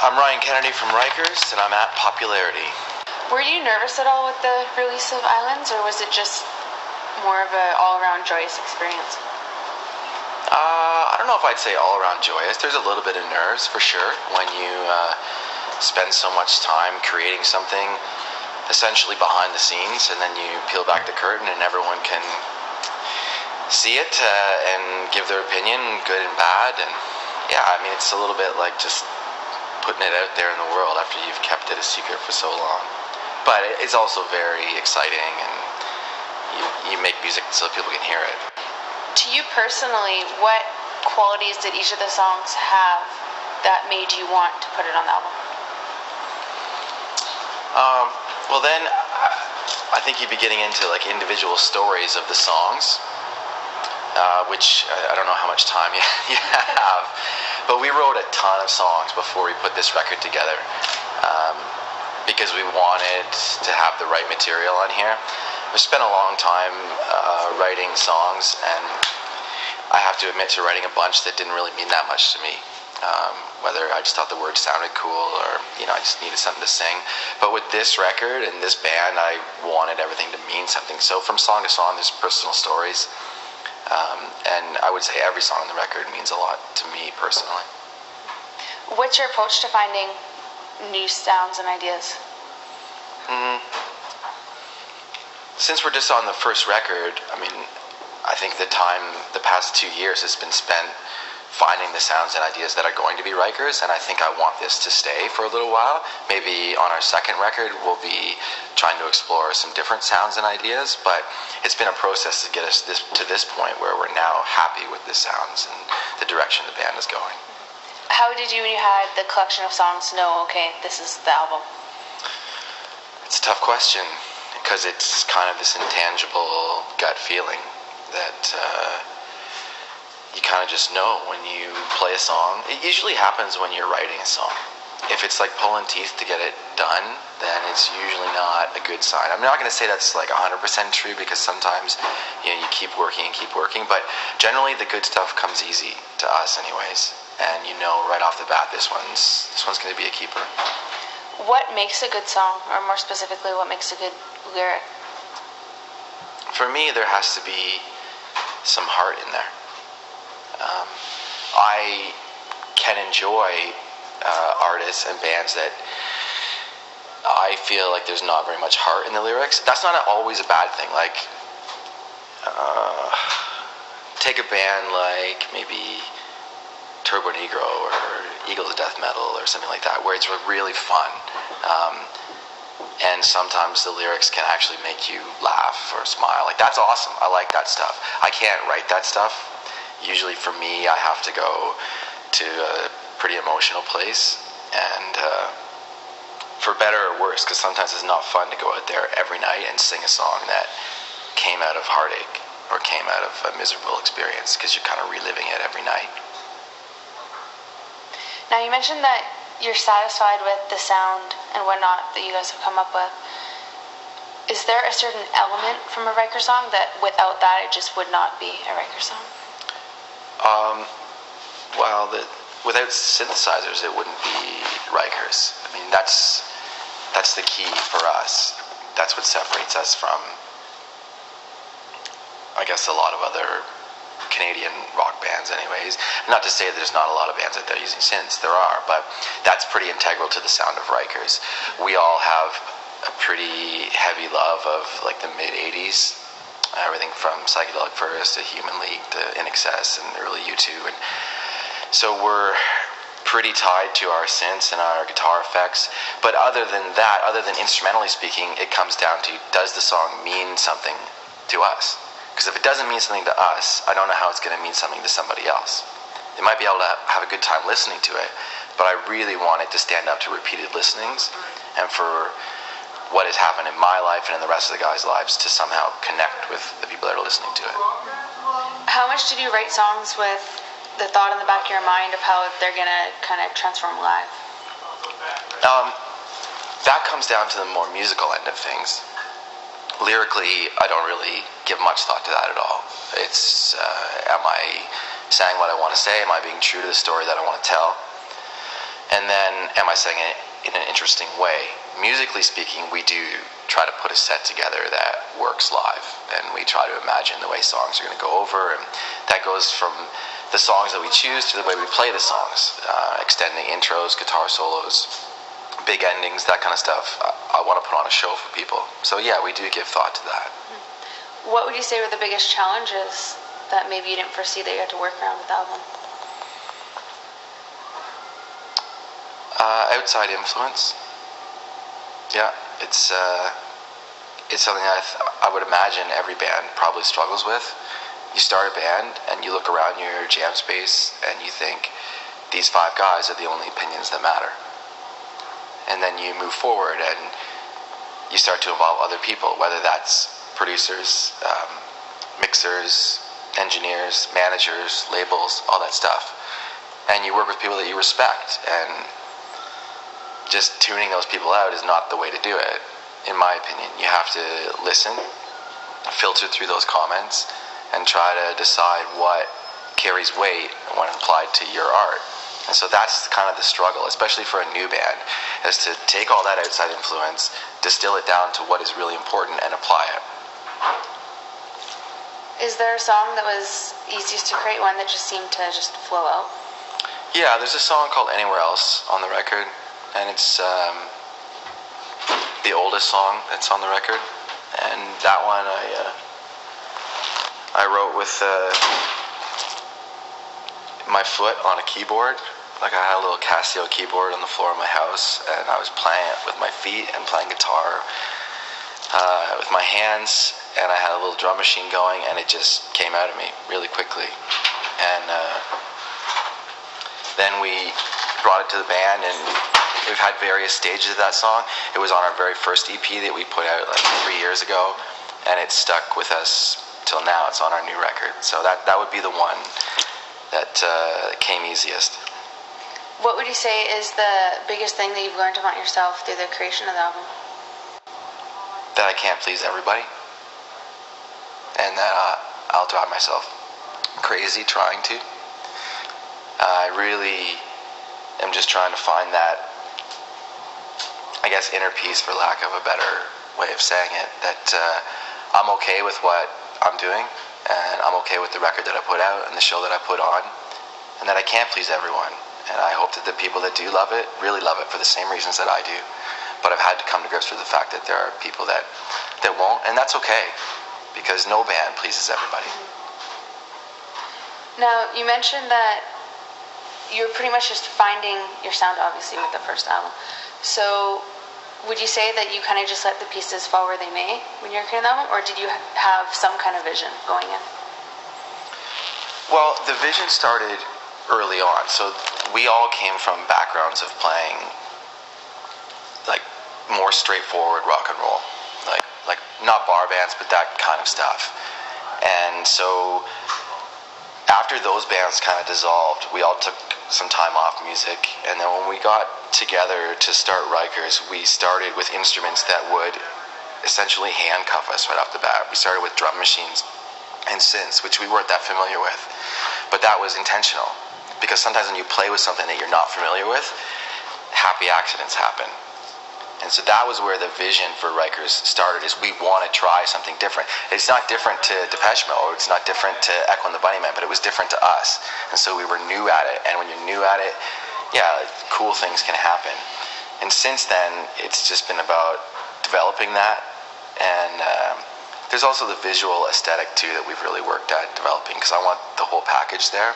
I'm Ryan Kennedy from Rikers, and I'm at Popularity. Were you nervous at all with the release of Islands, or was it just more of an all-around joyous experience? I don't know if I'd say all around joyous. There's a little bit of nerves for sure when you spend so much time creating something essentially behind the scenes, and then you peel back the curtain and everyone can see it and give their opinion, good and bad. And yeah, I mean, it's a little bit like just putting it out there in the world after you've kept it a secret for so long. But it's also very exciting, and you make music so people can hear it. To you personally, what qualities did each of the songs have that made you want to put it on the album? Well, then I think you'd be getting into like individual stories of the songs, which I don't know how much time you have, but we wrote a ton of songs before we put this record together, because we wanted to have the right material on here. We spent a long time writing songs, and I have to admit to writing a bunch that didn't really mean that much to me. Whether I just thought the words sounded cool, or I just needed something to sing. But with this record and this band, I wanted everything to mean something. So from song to song, there's personal stories, and I would say every song on the record means a lot to me personally. What's your approach to finding new sounds and ideas? Since we're just on the first record, I mean, I think the past 2 years has been spent finding the sounds and ideas that are going to be Rikers, and I think I want this to stay for a little while. Maybe on our second record we'll be trying to explore some different sounds and ideas, but it's been a process to get us to this point where we're now happy with the sounds and the direction the band is going. How did you, when you had the collection of songs, know, okay, this is the album? It's a tough question, because it's kind of this intangible gut feeling that you kind of just know when you play a song. It usually happens when you're writing a song. If it's like pulling teeth to get it done, then it's usually not a good sign. I'm not going to say that's like 100% true, because sometimes you keep working, but generally the good stuff comes easy to us anyways, and right off the bat this one's going to be a keeper. What makes a good song, or more specifically, what makes a good lyric? For me, there has to be some heart in there. I can enjoy artists and bands that I feel like there's not very much heart in the lyrics. That's not always a bad thing. Like, take a band like maybe Turbo Negro or Eagles of Death Metal or something like that, where it's really fun. And sometimes the lyrics can actually make you laugh or smile. Like, that's awesome. I like that stuff. I can't write that stuff. Usually for me, I have to go to a pretty emotional place, and for better or worse, because sometimes it's not fun to go out there every night and sing a song that came out of heartache or came out of a miserable experience, because you're kind of reliving it every night. Now, you mentioned that you're satisfied with the sound and whatnot that you guys have come up with. Is there a certain element from a Riker song that without that it just would not be a Riker song? Well, without synthesizers, it wouldn't be Rikers. I mean, that's the key for us. That's what separates us from, I guess, a lot of other Canadian rock bands anyways. Not to say that there's not a lot of bands out there using synths. There are, but that's pretty integral to the sound of Rikers. We all have a pretty heavy love of like the mid-'80s. Everything from Psychedelic Furs to Human League to In Excess and early U2, and so we're pretty tied to our synths and our guitar effects. But other than that, other than instrumentally speaking, it comes down to, does the song mean something to us? Because if it doesn't mean something to us, I don't know how it's going to mean something to somebody else. They might be able to have a good time listening to it, but I really want it to stand up to repeated listenings, and for what has happened in my life and in the rest of the guys' lives to somehow connect with the people that are listening to it. How much did you write songs with the thought in the back of your mind of how they're going to kind of transform live? That comes down to the more musical end of things. Lyrically, I don't really give much thought to that at all. It's, am I saying what I want to say? Am I being true to the story that I want to tell? And then, am I saying it in an interesting way? Musically speaking, we do try to put a set together that works live, and we try to imagine the way songs are going to go over, and that goes from the songs that we choose to the way we play the songs, extending intros, guitar solos, big endings, that kind of stuff. I want to put on a show for people. So yeah, we do give thought to that. What would you say were the biggest challenges that maybe you didn't foresee that you had to work around with the album? Outside influence. Yeah, it's something I would imagine every band probably struggles with. You start a band and you look around your jam space and you think these 5 guys are the only opinions that matter. And then you move forward and you start to involve other people, whether that's producers, mixers, engineers, managers, labels, all that stuff. And you work with people that you respect, and just tuning those people out is not the way to do it, in my opinion. You have to listen, filter through those comments, and try to decide what carries weight when applied to your art. And so that's kind of the struggle, especially for a new band, is to take all that outside influence, distill it down to what is really important, and apply it. Is there a song that was easiest to create, one that just seemed to just flow out? Yeah, there's a song called Anywhere Else on the record, and it's the oldest song that's on the record. And that one I wrote with my foot on a keyboard. Like, I had a little Casio keyboard on the floor of my house, and I was playing it with my feet and playing guitar with my hands, and I had a little drum machine going, and it just came out of me really quickly. And then we brought it to the band, and we've had various stages of that song. It was on our very first EP that we put out like 3 years ago, and it stuck with us till now. It's on our new record. So that would be the one that came easiest. What would you say is the biggest thing that you've learned about yourself through the creation of the album? That I can't please everybody, and that I'll drive myself crazy trying to. I really am just trying to find that, I guess, inner peace, for lack of a better way of saying it, that I'm okay with what I'm doing, and I'm okay with the record that I put out and the show that I put on, and that I can't please everyone. And I hope that the people that do love it really love it for the same reasons that I do. But I've had to come to grips with the fact that there are people that won't, and that's okay, because no band pleases everybody. Now, you mentioned that you're pretty much just finding your sound, obviously, with the first album. So, would you say that you kind of just let the pieces fall where they may when you're creating the album, or did you have some kind of vision going in? Well, the vision started early on. So we all came from backgrounds of playing like more straightforward rock and roll, like not bar bands, but that kind of stuff. And so after those bands kind of dissolved, we all took some time off music, and then when we got together to start Rikers, we started with instruments that would essentially handcuff us right off the bat. We started with drum machines and synths, which we weren't that familiar with, but that was intentional, because sometimes when you play with something that you're not familiar with, happy accidents happen. And so that was where the vision for Rikers started, is we want to try something different. It's not different to Depeche Mode, it's not different to Echo and the Bunnymen, but it was different to us. And so we were new at it, and when you're new at it, yeah, cool things can happen. And since then, it's just been about developing that, and there's also the visual aesthetic too that we've really worked at developing, because I want the whole package there.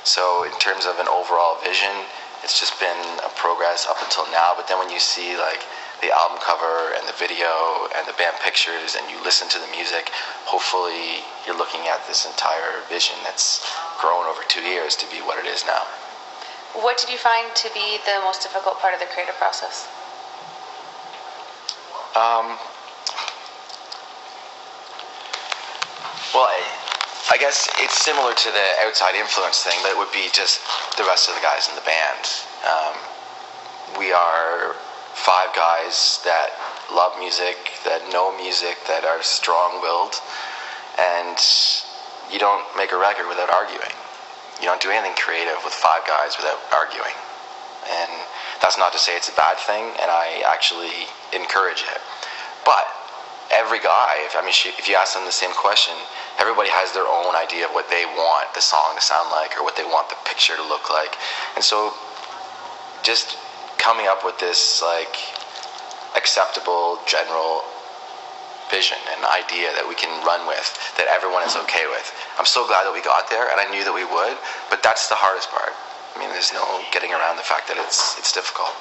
So in terms of an overall vision, it's just been a progress up until now. But then when you see like the album cover and the video and the band pictures, and you listen to the music, hopefully you're looking at this entire vision that's grown over 2 years to be what it is now. What did you find to be the most difficult part of the creative process? Well, I guess it's similar to the outside influence thing, but it would be just the rest of the guys in the band. We are 5 guys that love music, that know music, that are strong-willed, and you don't make a record without arguing. You don't do anything creative with 5 guys without arguing. And that's not to say it's a bad thing, and I actually encourage it. But every guy, if you ask them the same question, everybody has their own idea of what they want the song to sound like, or what they want the picture to look like. And so just coming up with this like acceptable general vision and idea that we can run with, that everyone is okay with. I'm so glad that we got there, and I knew that we would, but that's the hardest part. I mean, there's no getting around the fact that it's difficult.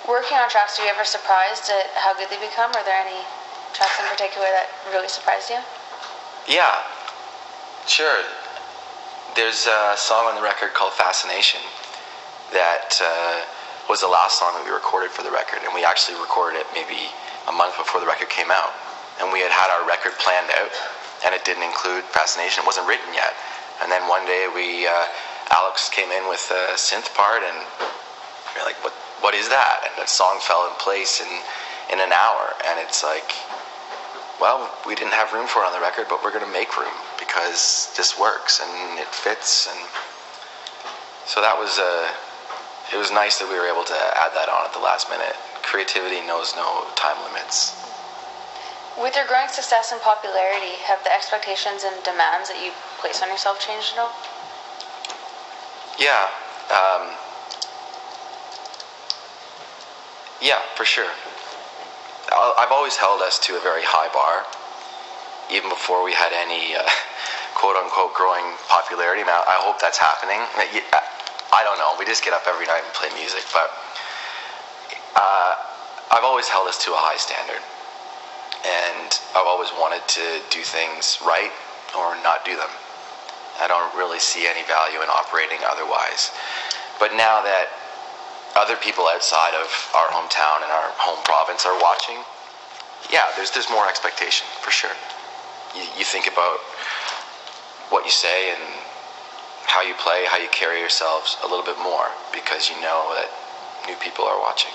Working on tracks, are you ever surprised at how good they become? Are there any tracks in particular that really surprised you? Yeah, sure. There's a song on the record called Fascination that was the last song that we recorded for the record, and we actually recorded it maybe a month before the record came out. And we had our record planned out, and it didn't include Fascination. It wasn't written yet. And then one day Alex came in with a synth part, and we were like, what is that? And the song fell in place in an hour. And it's like, well, we didn't have room for it on the record, but we're going to make room because this works and it fits. And so that was it was nice that we were able to add that on at the last minute. Creativity knows no time limits. With your growing success and popularity, have the expectations and demands that you place on yourself changed at all? Yeah. Yeah, for sure. I've always held us to a very high bar, even before we had any quote-unquote growing popularity. Now, I hope that's happening. I don't know. We just get up every night and play music, but I've always held us to a high standard, and I've always wanted to do things right or not do them. I don't really see any value in operating otherwise. But now that other people outside of our hometown and our home province are watching, yeah, there's more expectation, for sure. You think about what you say and how you play, how you carry yourselves a little bit more, because you know that new people are watching.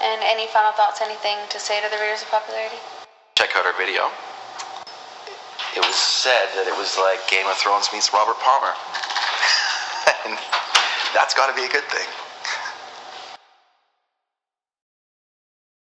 And any final thoughts, anything to say to the readers of popularity? Check out our video. It was said that it was like Game of Thrones meets Robert Palmer. And that's got to be a good thing.